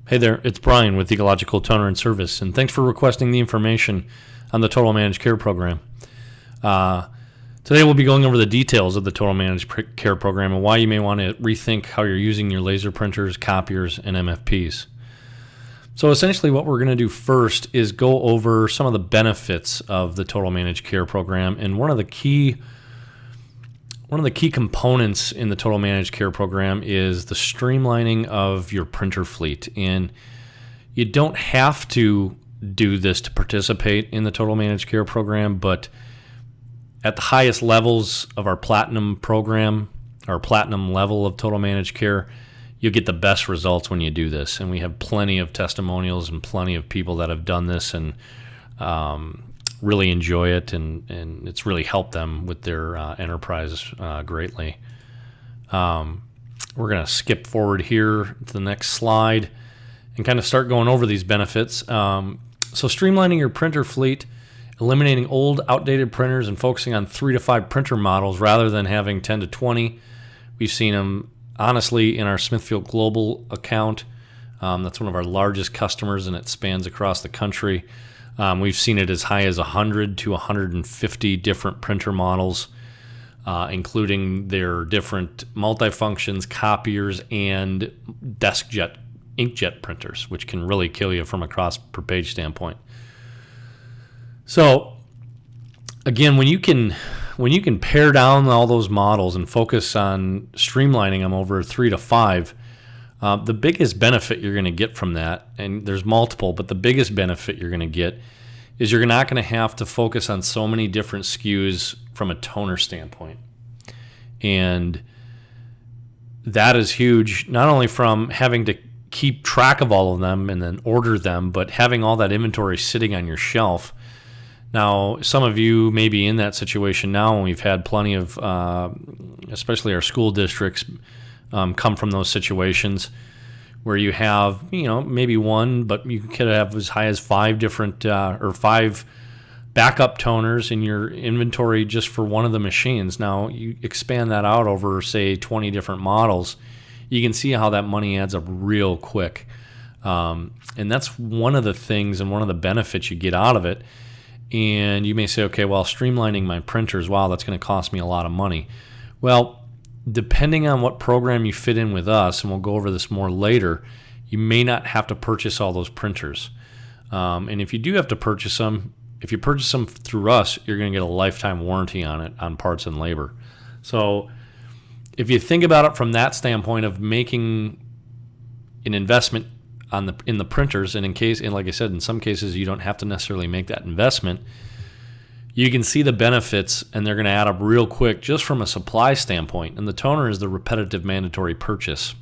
Hey there, it's Brian with Ecological Toner and Service, and thanks for requesting the information on the Total Managed Care Program. Today we'll be going over the details of the Total Managed Care Program and why you may want to rethink how you're using your laser printers, copiers, and MFPs. So essentially what we're going to do first is go over some of the benefits of the Total Managed Care Program, and one of the key components in the Total Managed Care Program is the streamlining of your printer fleet. And you don't have to do this to participate in the Total Managed Care Program, but at the highest levels of our Platinum program, our Platinum level of Total Managed Care, you'll get the best results when you do this. And we have plenty of testimonials and plenty of people that have done this and really enjoy it, and it's really helped them with their enterprise greatly. We're going to skip forward here to the next slide and kind of start going over these benefits. So streamlining your printer fleet, eliminating old, outdated printers, and focusing on 3 to 5 printer models rather than having 10 to 20. We've seen them, honestly, in our Smithfield Global account. That's one of our largest customers, and it spans across the country. We've seen it as high as 100 to 150 different printer models, including their different multifunctions, copiers, and DeskJet inkjet printers, which can really kill you from a cost per page standpoint. So again, when you can pare down all those models and focus on streamlining them over 3 to 5, the biggest benefit you're going to get from that, and there's multiple, but the biggest benefit you're going to get is you're not going to have to focus on so many different SKUs from a toner standpoint. And that is huge, not only from having to keep track of all of them and then order them, but having all that inventory sitting on your shelf. Now, some of you may be in that situation now, and we've had plenty of, especially our school districts, come from those situations where you have, maybe one, but you could have as high as 5 different or 5 backup toners in your inventory just for one of the machines. Now, you expand that out over, say, 20 different models, you can see how that money adds up real quick. And that's one of the things and one of the benefits you get out of it. And you may say, okay, well, streamlining my printers, wow, that's going to cost me a lot of money. Well, depending on what program you fit in with us, and we'll go over this more later, you may not have to purchase all those printers. And if you do have to purchase them, if you purchase them through us, you're going to get a lifetime warranty on it, on parts and labor. So if you think about it from that standpoint of making an investment in the printers, and like I said, in some cases you don't have to necessarily make that investment, you can see the benefits, and they're going to add up real quick just from a supply standpoint. And the toner is the repetitive mandatory purchase.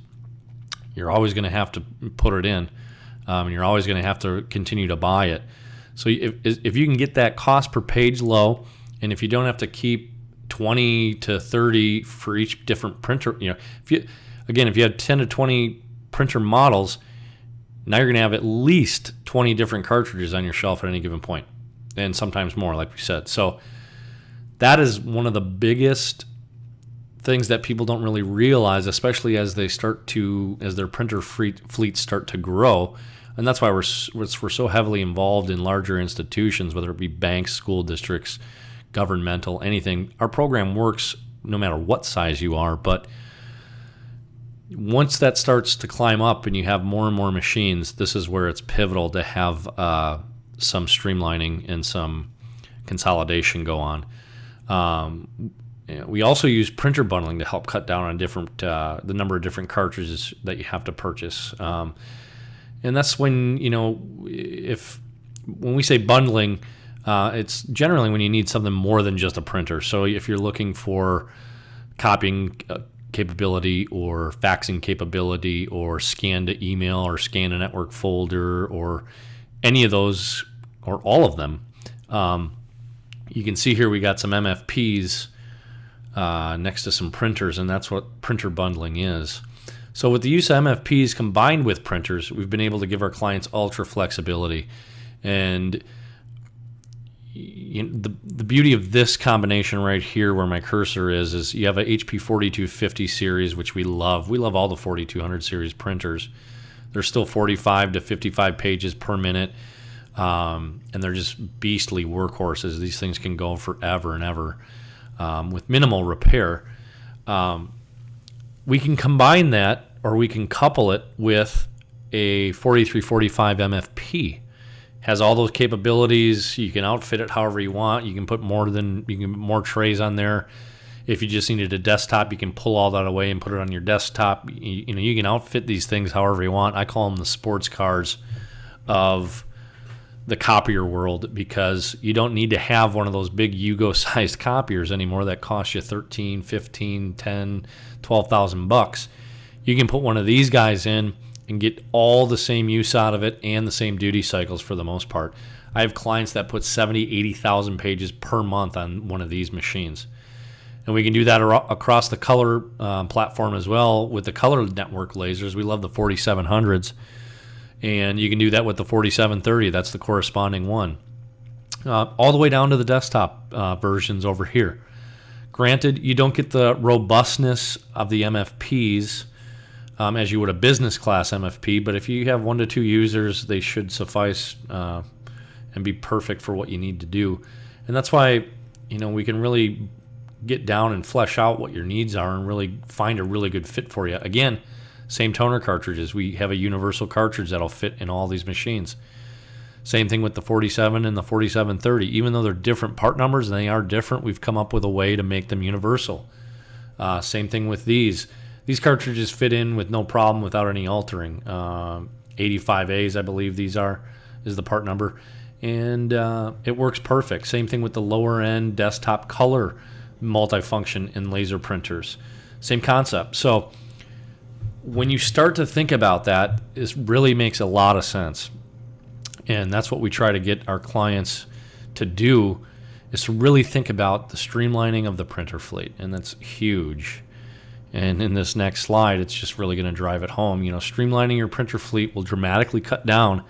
You're always going to have to put it in, and you're always going to have to continue to buy it. So if you can get that cost per page low, and if you don't have to keep 20 to 30 for each different printer, if you had 10 to 20 printer models, now you're going to have at least 20 different cartridges on your shelf at any given point, and sometimes more, like we said. So that is one of the biggest things that people don't really realize, especially as their printer fleets start to grow. And that's why we're so heavily involved in larger institutions, whether it be banks, school districts, governmental, anything. Our program works no matter what size you are, but once that starts to climb up and you have more and more machines, this is where it's pivotal to have some streamlining and some consolidation go on. We also use printer bundling to help cut down on the number of different cartridges that you have to purchase. And that's when, when we say bundling, it's generally when you need something more than just a printer. So if you're looking for copying capability or faxing capability or scan to email or scan to network folder or any of those or all of them, you can see here we got some MFPs next to some printers, and that's what printer bundling is. So with the use of MFPs combined with printers, we've been able to give our clients ultra flexibility. And the beauty of this combination right here where my cursor is you have a HP 4250 series, which we love. We love all the 4200 series printers. they're still 45 to 55 pages per minute, and they're just beastly workhorses. These things can go forever and ever with minimal repair. We can combine that, or we can couple it with a 4345 MFP. Has all those capabilities. You can outfit it however you want. You can put more trays on there. If you just needed a desktop, you can pull all that away and put it on your desktop. You can outfit these things however you want. I call them the sports cars of the copier world, because you don't need to have one of those big Yugo-sized copiers anymore that cost you 13, 15, 10, 12,000 bucks. You can put one of these guys in and get all the same use out of it and the same duty cycles for the most part. I have clients that put 70, 80,000 pages per month on one of these machines. And we can do that across the color platform as well with the color network lasers. We love the 4700s. And you can do that with the 4730. That's the corresponding one. All the way down to the desktop versions over here. Granted, you don't get the robustness of the MFPs as you would a business class MFP, but if you have 1 to 2 users, they should suffice and be perfect for what you need to do. And that's why we can really get down and flesh out what your needs are and really find a really good fit for you. Again, same toner cartridges. We have a universal cartridge that'll fit in all these machines. Same thing with the 47 and the 4730. Even though they're different part numbers and they are different, we've come up with a way to make them universal. Same thing with these. These cartridges fit in with no problem without any altering. 85As, I believe these is the part number. And it works perfect. Same thing with the lower end desktop color multifunction in laser printers. Same concept. So when you start to think about that, it really makes a lot of sense. And that's what we try to get our clients to do, is to really think about the streamlining of the printer fleet. And that's huge. And in this next slide, it's just really going to drive it home. Streamlining your printer fleet will dramatically cut down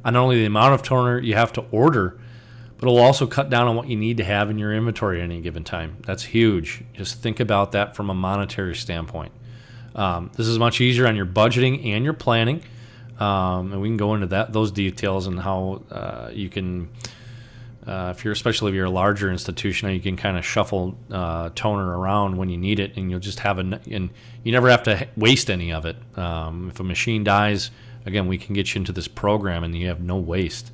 on not only the amount of toner you have to order, but it will also cut down on what you need to have in your inventory at any given time. That's huge. Just think about that from a monetary standpoint. This is much easier on your budgeting and your planning, and we can go into those details and how you can, especially if you're a larger institution, you can kind of shuffle toner around when you need it, and you'll just have and you never have to waste any of it. If a machine dies, again, we can get you into this program, and you have no waste.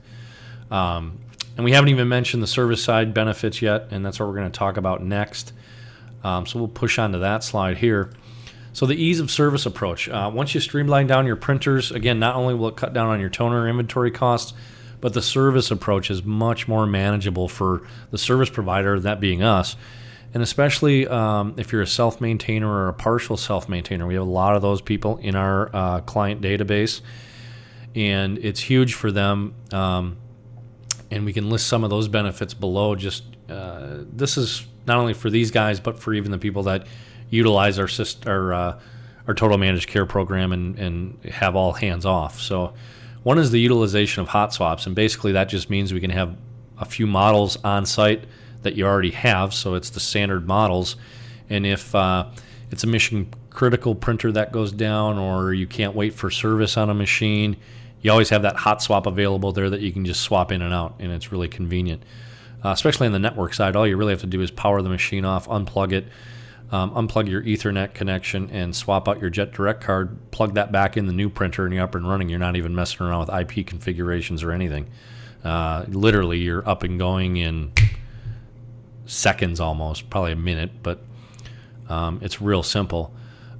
And we haven't even mentioned the service side benefits yet, and that's what we're going to talk about next. So we'll push on to that slide here. So the ease of service approach. Once you streamline down your printers, again, not only will it cut down on your toner inventory costs, but the service approach is much more manageable for the service provider, that being us. And especially if you're a self-maintainer or a partial self-maintainer. We have a lot of those people in our client database, and it's huge for them. And we can list some of those benefits below. Just this is not only for these guys, but for even the people that utilize our total managed care program and have all hands off. So one is the utilization of hot swaps, and basically that just means we can have a few models on site that you already have, so it's the standard models. And if it's a mission critical printer that goes down, or you can't wait for service on a machine, you always have that hot swap available there that you can just swap in and out, and it's really convenient. Especially on the network side, all you really have to do is power the machine off, unplug it, unplug your Ethernet connection, and swap out your Jet Direct card, plug that back in the new printer, and you're up and running. You're not even messing around with IP configurations or anything. Literally, you're up and going in seconds almost, probably a minute, but it's real simple.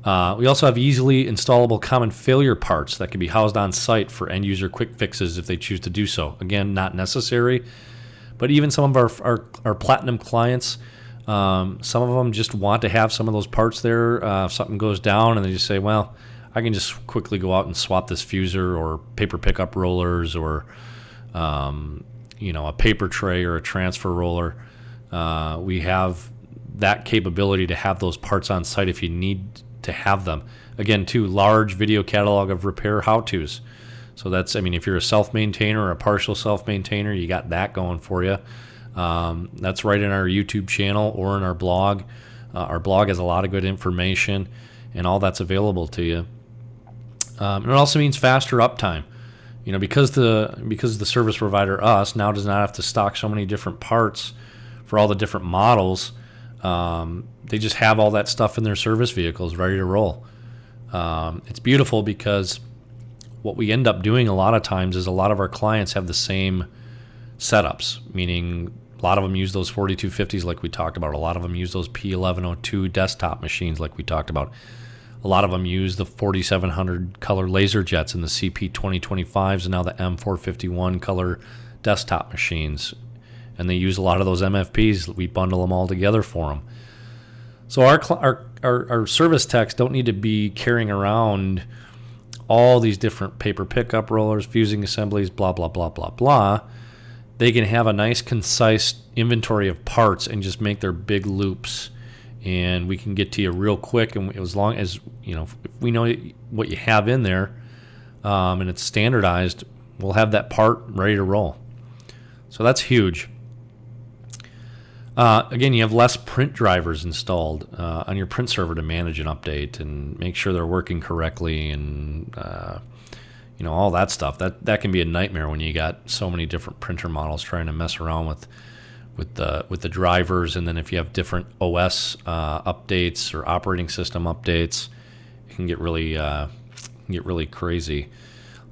We also have easily installable common failure parts that can be housed on site for end user quick fixes if they choose to do so. Again, not necessary, but even some of our platinum clients, some of them just want to have some of those parts there. If something goes down and they just say, well, I can just quickly go out and swap this fuser or paper pickup rollers or a paper tray or a transfer roller. We have that capability to have those parts on site if you need to have them. Again, too, large video catalog of repair how-tos. So that's, if you're a self-maintainer or a partial self-maintainer, you got that going for you. That's right in our YouTube channel or in our blog. Our blog has a lot of good information, and all that's available to you. And it also means faster uptime. Because the service provider, us, now does not have to stock so many different parts for all the different models. They just have all that stuff in their service vehicles ready to roll. It's beautiful because what we end up doing a lot of times is a lot of our clients have the same setups, meaning a lot of them use those 4250s like we talked about. A lot of them use those P1102 desktop machines like we talked about. A lot of them use the 4700 color laser jets and the CP 2025s and now the M451 color desktop machines. And they use a lot of those MFPs. We bundle them all together for them. So our service techs don't need to be carrying around all these different paper pickup rollers, fusing assemblies, blah, blah, blah, blah, blah. They can have a nice, concise inventory of parts and just make their big loops. And we can get to you real quick. And as long as, if we know what you have in there and it's standardized, we'll have that part ready to roll. So that's huge. Again, you have less print drivers installed on your print server to manage and update and make sure they're working correctly and all that stuff. That can be a nightmare when you got so many different printer models trying to mess around with the drivers, and then if you have different OS updates or operating system updates, it can get really crazy.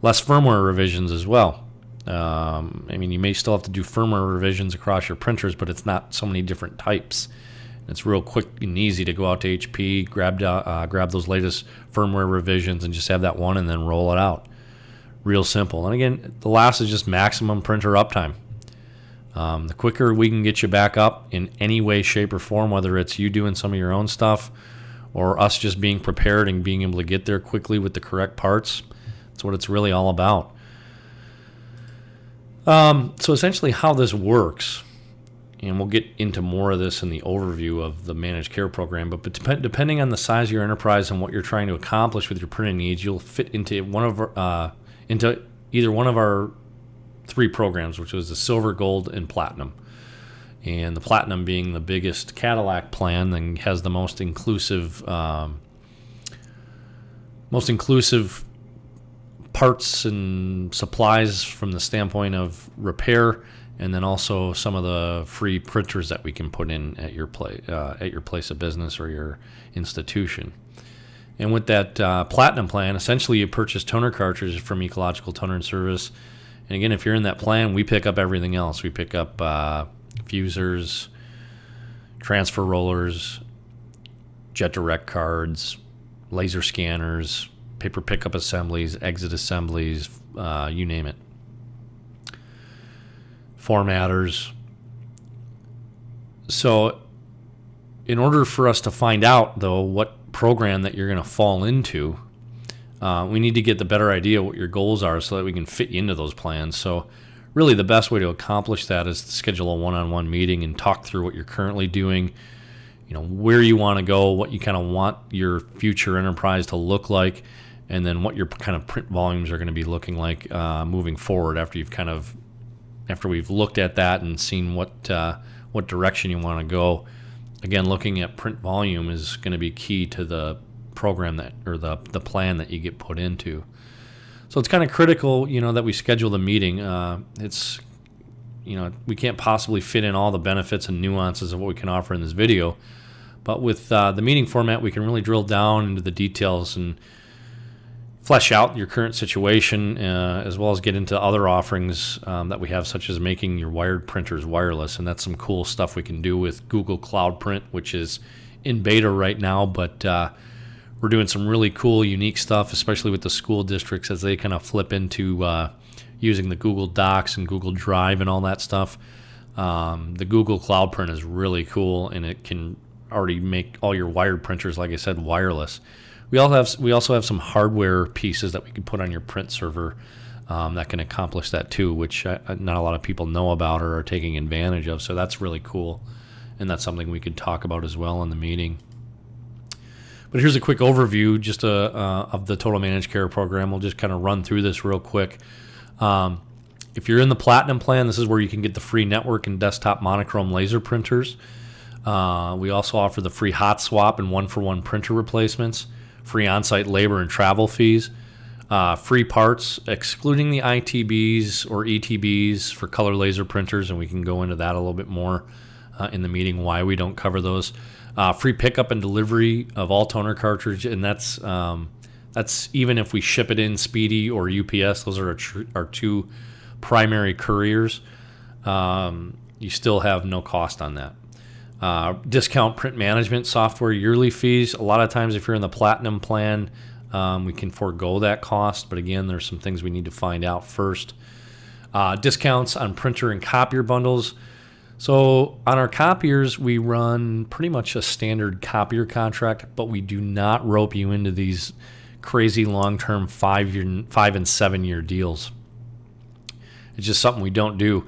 Less firmware revisions as well. You may still have to do firmware revisions across your printers, but it's not so many different types. It's real quick and easy to go out to HP, grab those latest firmware revisions, and just have that one and then roll it out. Real simple. And again, the last is just maximum printer uptime. The quicker we can get you back up in any way, shape, or form, whether it's you doing some of your own stuff or us just being prepared and being able to get there quickly with the correct parts, that's what it's really all about. So essentially how this works, and we'll get into more of this in the overview of the managed care program, but depending on the size of your enterprise and what you're trying to accomplish with your printing needs, you'll fit into into either one of our 3 programs, which was the silver, gold, and platinum. And the platinum being the biggest Cadillac plan and has the most inclusive parts and supplies from the standpoint of repair, and then also some of the free printers that we can put in at your place of business or your institution. And with that platinum plan, essentially you purchase toner cartridges from Ecological Toner and Service. And again, if you're in that plan, we pick up everything else. We pick up fusers, transfer rollers, jet direct cards, laser scanners, paper pickup assemblies, exit assemblies, you name it. Formatters. So in order for us to find out, though, what program that you're going to fall into, we need to get the better idea what your goals are so that we can fit you into those plans. So really the best way to accomplish that is to schedule a one-on-one meeting and talk through what you're currently doing, where you want to go, what you kind of want your future enterprise to look like, and then what your kind of print volumes are going to be looking like moving forward after we've looked at that and seen what direction you want to go. Again, looking at print volume is going to be key to the program the plan that you get put into. So it's kind of critical, that we schedule the meeting. We can't possibly fit in all the benefits and nuances of what we can offer in this video, but with the meeting format, we can really drill down into the details and flesh out your current situation, as well as get into other offerings that we have, such as making your wired printers wireless. And that's some cool stuff we can do with Google Cloud Print, which is in beta right now, but we're doing some really cool, unique stuff, especially with the school districts as they kind of flip into using the Google Docs and Google Drive and all that stuff. The Google Cloud Print is really cool, and it can already make all your wired printers, like I said, wireless. We also have some hardware pieces that we can put on your print server that can accomplish that too, which not a lot of people know about or are taking advantage of. So that's really cool, and that's something we could talk about as well in the meeting. But here's a quick overview just of the Total Managed Care program. We'll just kind of run through this real quick. If you're in the Platinum plan, this is where you can get the free network and desktop monochrome laser printers. We also offer the free hot swap and one-for-one printer replacements, free on-site labor and travel fees. Free parts, excluding the ITBs or ETBs for color laser printers, and we can go into that a little bit more in the meeting why we don't cover those. Free pickup and delivery of all toner cartridge, and that's even if we ship it in Speedy or UPS. Those are our two primary couriers. You still have no cost on that. Discount print management software yearly fees. A lot of times if you're in the Platinum plan, we can forego that cost, but again, there's some things we need to find out first. Discounts on printer and copier bundles. So on our copiers, we run pretty much a standard copier contract, but we do not rope you into these crazy long-term 5 and 7 year deals. It's just something we don't do.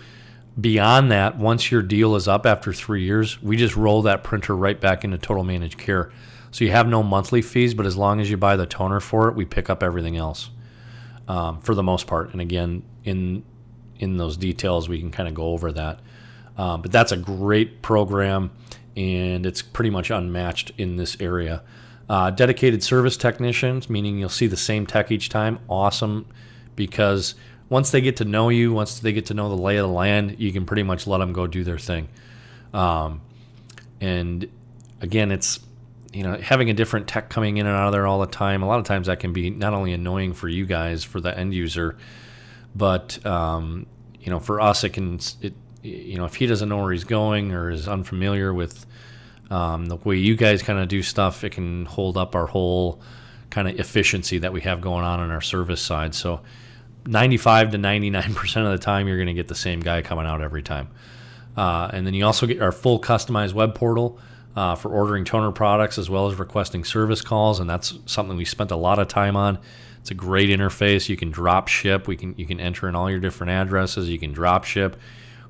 Beyond that, once your deal is up after 3 years, we just roll that printer right back into total managed care. So you have no monthly fees, but as long as you buy the toner for it, we pick up everything else for the most part. And again, in those details, we can kind of go over that. But that's a great program, and it's pretty much unmatched in this area. Dedicated service technicians, meaning you'll see the same tech each time. Awesome, because once they get to know you, once they get to know the lay of the land, you can pretty much let them go do their thing. And again, it's having a different tech coming in and out of there all the time. A lot of times that can be not only annoying for you guys, for the end user, but for us, if he doesn't know where he's going or is unfamiliar with the way you guys kind of do stuff, it can hold up our whole kind of efficiency that we have going on our service side. So 95 to 99% of the time, you're going to get the same guy coming out every time. And then you also get our full customized web portal for ordering toner products as well as requesting service calls, and that's something we spent a lot of time on. It's a great interface. You can drop ship. You can enter in all your different addresses. You can drop ship.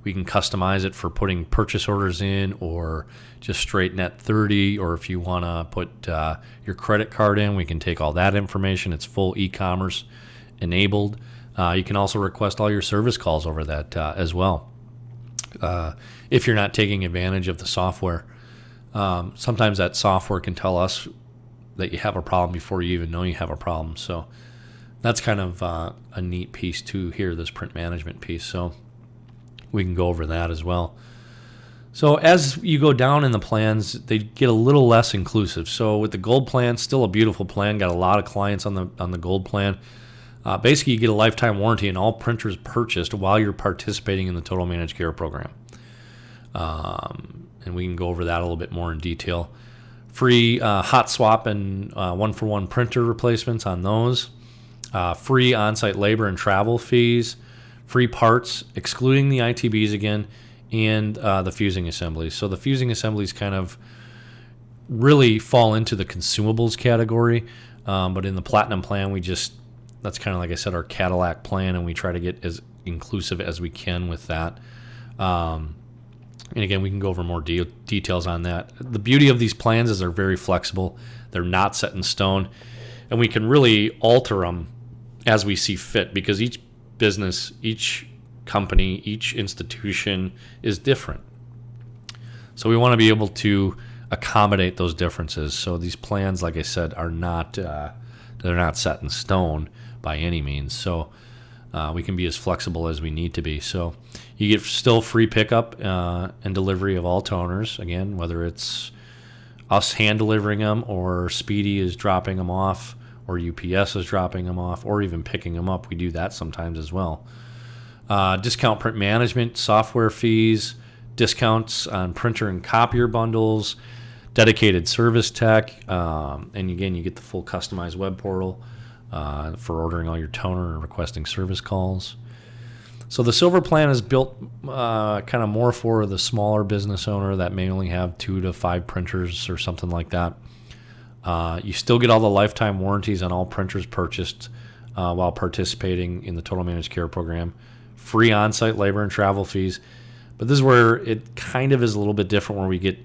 We can customize it for putting purchase orders in or just straight net 30, or if you want to put your credit card in, we can take all that information. It's full e-commerce enabled. You can also request all your service calls over that as well if you're not taking advantage of the software. Sometimes that software can tell us that you have a problem before you even know you have a problem. So that's kind of a neat piece too here, this print management piece. So we can go over that as well. So as you go down in the plans, they get a little less inclusive. So with the gold plan, still a beautiful plan. Got a lot of clients on the gold plan. Basically, you get a lifetime warranty on all printers purchased while you're participating in the Total Managed Care program. And we can go over that a little bit more in detail. Free hot swap and one-for-one printer replacements on those. Free on-site labor and travel fees. Free parts, excluding the ITBs again, and the fusing assemblies. So the fusing assemblies kind of really fall into the consumables category, but in the Platinum plan, that's kind of, like I said, our Cadillac plan, and we try to get as inclusive as we can with that. And again, we can go over more details on that. The beauty of these plans is they're very flexible. They're not set in stone, and we can really alter them as we see fit, because each business, each company, each institution is different. So we want to be able to accommodate those differences. So these plans, like I said, are not they're not set in stone by any means. So we can be as flexible as we need to be. So you get still free pickup and delivery of all toners. Again, whether it's us hand delivering them, or Speedy is dropping them off, or UPS is dropping them off, or even picking them up. We do that sometimes as well. Discount print management, software fees, discounts on printer and copier bundles, dedicated service tech, and again, you get the full customized web portal for ordering all your toner and requesting service calls. So the silver plan is built kind of more for the smaller business owner that may only have 2 to 5 printers or something like that. You still get all the lifetime warranties on all printers purchased while participating in the Total Managed Care program. Free on-site labor and travel fees. But this is where it kind of is a little bit different, where we get,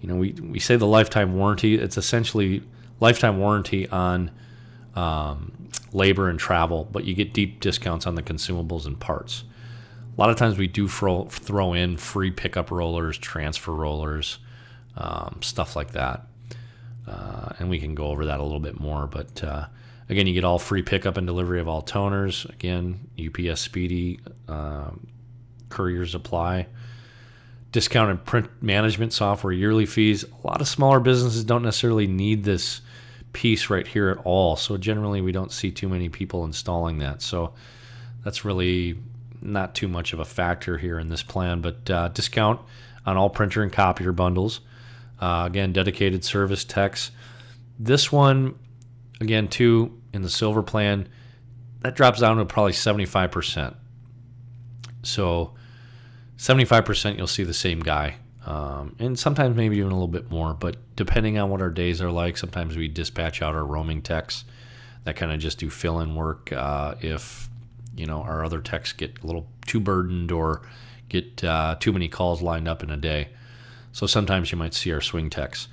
we say the lifetime warranty. It's essentially lifetime warranty on labor and travel, but you get deep discounts on the consumables and parts. A lot of times we do throw in free pickup rollers, transfer rollers, stuff like that. And we can go over that a little bit more. But Again, you get all free pickup and delivery of all toners. Again, UPS Speedy, couriers apply. Discounted print management software, yearly fees. A lot of smaller businesses don't necessarily need this piece right here at all. So generally, we don't see too many people installing that. So that's really not too much of a factor here in this plan. But discount on all printer and copier bundles. Again, dedicated service techs. This one, again, too, in the silver plan, that drops down to probably 75%. So 75% you'll see the same guy. And sometimes maybe even a little bit more, but depending on what our days are like, sometimes we dispatch out our roaming techs that kind of just do fill-in work if our other techs get a little too burdened or get too many calls lined up in a day. So sometimes you might see our swing techs.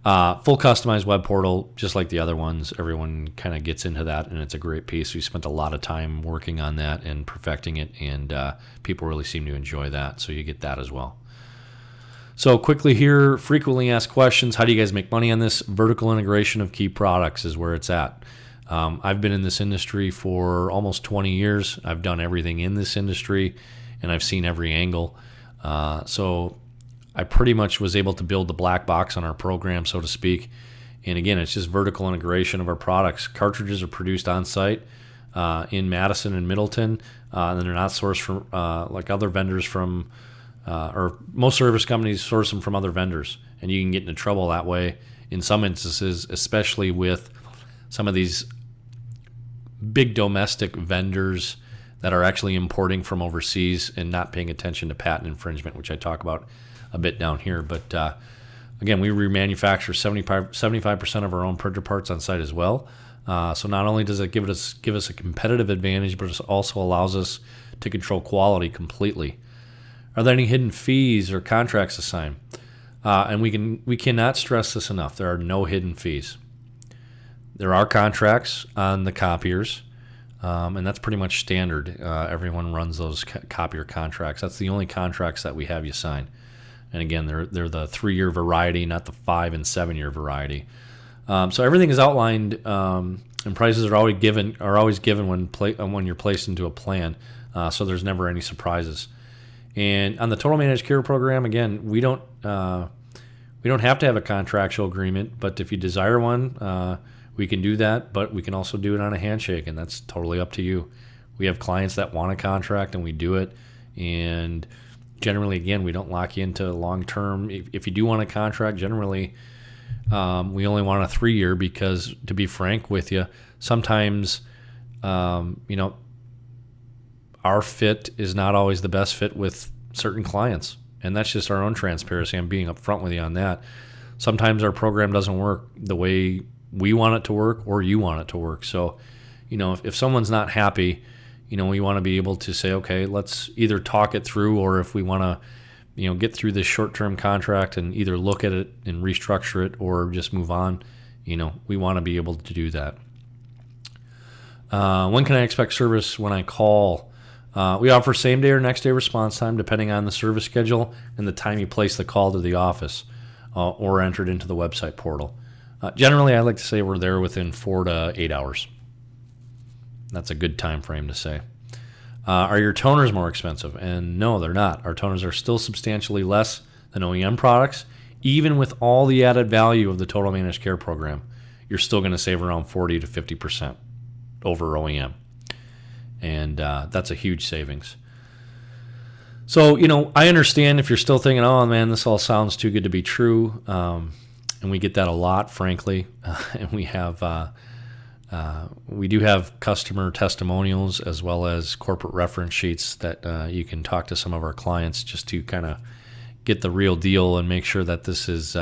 Full customized web portal, just like the other ones. Everyone kind of gets into that, and it's a great piece. We spent a lot of time working on that and perfecting it, and people really seem to enjoy that, so you get that as well. So quickly here, frequently asked questions. How do you guys make money on this? Vertical integration of key products is where it's at. I've been in this industry for almost 20 years. I've done everything in this industry, and I've seen every angle. So I pretty much was able to build the black box on our program, so to speak. And again, it's just vertical integration of our products. Cartridges are produced on site in Madison and Middleton, and they're not sourced from like other vendors from, or most service companies source them from other vendors, and you can get into trouble that way in some instances, especially with some of these big domestic vendors that are actually importing from overseas and not paying attention to patent infringement, which I talk about a bit down here. But again, we remanufacture 75% of our own printer parts on site as well. So not only does it give us a competitive advantage, but it also allows us to control quality completely. Are there any hidden fees or contracts assigned? And we cannot stress this enough. There are no hidden fees. There are contracts on the copiers, and that's pretty much standard. Everyone runs those copier contracts. That's the only contracts that we have you sign. And again, they're the 3-year variety, not the 5 and 7-year variety. So everything is outlined, and prices are always given when you're placed into a plan. So there's never any surprises. And on the Total Managed Care program, again, we don't have to have a contractual agreement, but if you desire one, we can do that. But we can also do it on a handshake, and that's totally up to you. We have clients that want a contract, and we do it. And generally, again, we don't lock you into long-term. If you do want a contract, generally, we only want a 3-year because, to be frank with you, sometimes, our fit is not always the best fit with certain clients. And that's just our own transparency. I'm being upfront with you on that. Sometimes our program doesn't work the way we want it to work or you want it to work. So, if someone's not happy, we want to be able to say, okay, let's either talk it through, or if we want to, get through this short-term contract and either look at it and restructure it or just move on, we want to be able to do that. When can I expect service when I call? We offer same-day or next-day response time depending on the service schedule and the time you place the call to the office or entered into the website portal. Generally, I like to say we're there within 4 to 8 hours. That's a good time frame to say. Are your toners more expensive? And no, they're not. Our toners are still substantially less than OEM products. Even with all the added value of the Total Managed Care program, you're still going to save around 40 to 50% over OEM. And that's a huge savings. So, I understand if you're still thinking, oh, man, this all sounds too good to be true. And we get that a lot, frankly. And we do have customer testimonials as well as corporate reference sheets that you can talk to some of our clients just to kind of get the real deal and make sure that this is,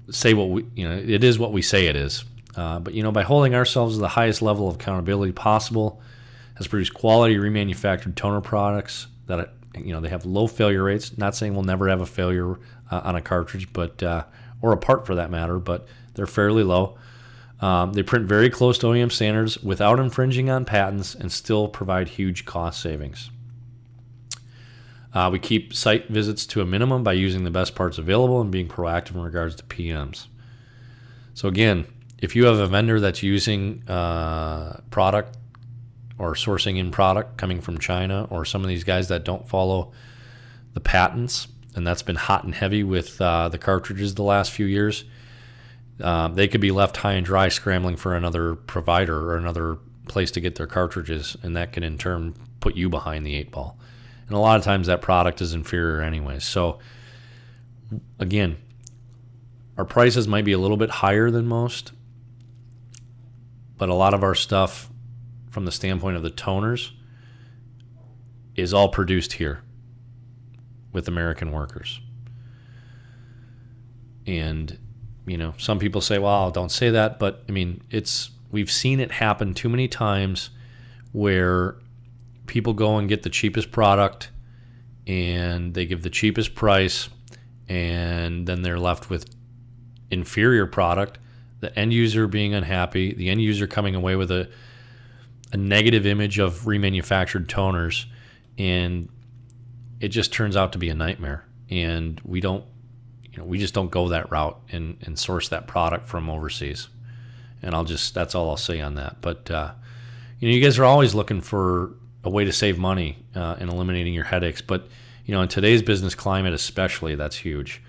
say what we, it is what we say it is. But by holding ourselves to the highest level of accountability possible, has produced quality remanufactured toner products that they have low failure rates. Not saying we'll never have a failure on a cartridge, but or a part for that matter, but they're fairly low. They print very close to OEM standards without infringing on patents and still provide huge cost savings. We keep site visits to a minimum by using the best parts available and being proactive in regards to PMs. So again, If you have a vendor that's using product or sourcing in product coming from China, or some of these guys that don't follow the patents, and that's been hot and heavy with the cartridges the last few years, they could be left high and dry scrambling for another provider or another place to get their cartridges, and that can in turn put you behind the 8-ball. And a lot of times that product is inferior anyways. So again, our prices might be a little bit higher than most, but a lot of our stuff from the standpoint of the toners is all produced here with American workers. And, some people say, well, don't say that, but I mean, we've seen it happen too many times where people go and get the cheapest product and they give the cheapest price, and then they're left with inferior product, the end user being unhappy, the end user coming away with a negative image of remanufactured toners, and it just turns out to be a nightmare. And we just don't go that route and source that product from overseas. And that's all I'll say on that. But you guys are always looking for a way to save money and eliminating your headaches. But in today's business climate, especially, that's huge.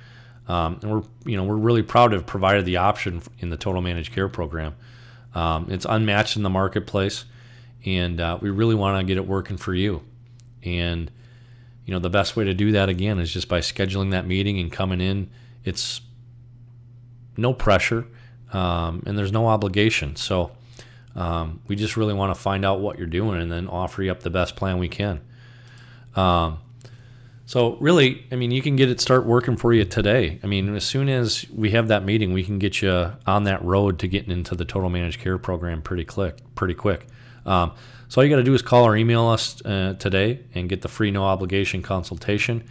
And we're really proud to have provided the option in the Total Managed Care program. It's unmatched in the marketplace, and we really want to get it working for you. And the best way to do that, again, is just by scheduling that meeting and coming in. It's no pressure, and there's no obligation. So we just really want to find out what you're doing and then offer you up the best plan we can. So really, you can start working for you today. As soon as we have that meeting, we can get you on that road to getting into the Total Managed Care program pretty quick. So all you got to do is call or email us today and get the free no obligation consultation.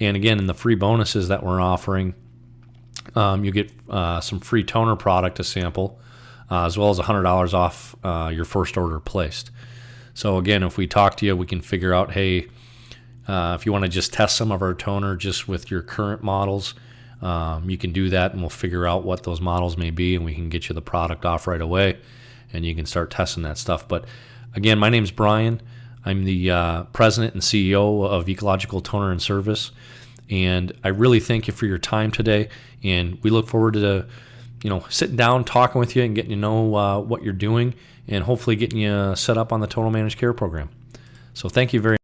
And again, in the free bonuses that we're offering, you get some free toner product to sample, as well as $100 off your first order placed. So again, if we talk to you, we can figure out, hey, if you want to just test some of our toner just with your current models, you can do that, and we'll figure out what those models may be, and we can get you the product off right away, and you can start testing that stuff. But again, my name's Brian. I'm the president and CEO of Ecological Toner and Service, and I really thank you for your time today, and we look forward to sitting down, talking with you, and getting to know what you're doing, and hopefully getting you set up on the Total Managed Care program. So thank you very much.